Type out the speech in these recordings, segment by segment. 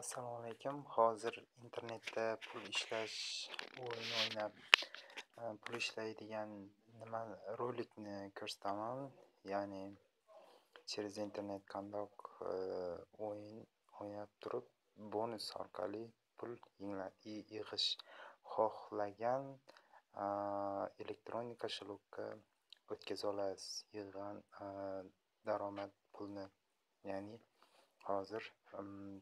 Assalomu alaykum. Hozir internetda pul ishlash o'yini o'ynab, pul ishlaydigan rolikni ko'rsataman. Ya'ni через internet qandoq o'yin o'ynab turib, bonus orqali pul yig'ish xohlagan elektron kошелёкка o'tkaza olasiz yig'gan daromad pulni. Ya'ni hozir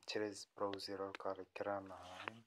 через browser orqali kiraman.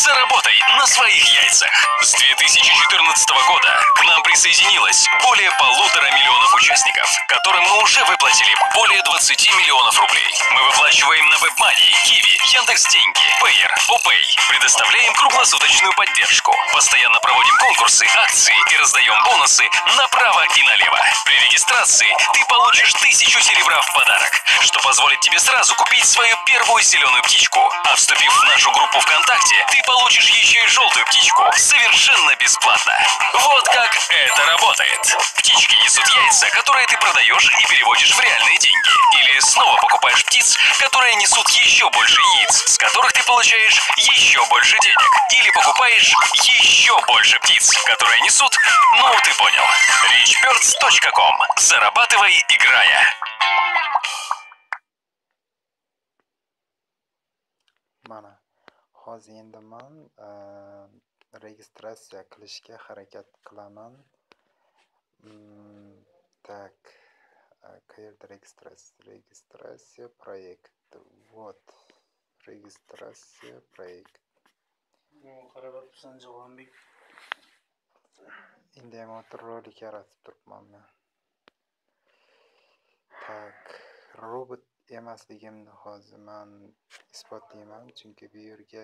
Заработай на своих яйцах. С 2014 года к нам присоединилось более 1,5 миллиона участников, которым мы уже выплатили более 20 миллионов рублей. Мы выплачиваем на WebMoney, Kiwi, Яндекс.Деньги, Payer, OPay. Предоставляем круглосуточную поддержку. Постоянно проводим конкурсы, акции и раздаем бонусы направо и налево. При регистрации ты получишь 1000 серебра в подарок, что позволит тебе сразу купить свою первую зеленую птичку. А вступив в нашу группу ВКонтакте, ты получишь еще и желтую птичку совершенно бесплатно. Вот как это работает. Птички несут яйца, которые ты продаешь и переводишь в реальные деньги. Или снова покупаешь птиц, которые несут еще больше яиц, с которых ты получаешь еще больше денег. Или покупаешь еще больше птиц, которые несут, ну ты понял. richbirds.com. Зарабатывай, играя. Mana hozir endi men registratsiya qilishga harakat qilaman. Так, qayerda registratsiya proyekt. Вот, registratsiya proyekt. Qarab tursan Javonbek. Endi ham o'tir rolik yaratib turibman men. Tak, robot emasligimni hozir men isbotlayman, chunki bu yerga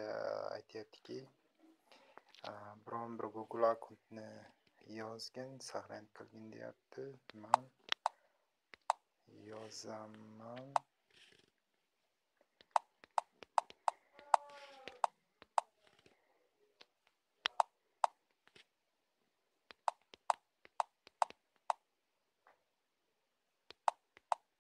aytyaptiki, biron bir Google akkauntni yozgin, saqlanib qilgin deyapti. Men yozaman.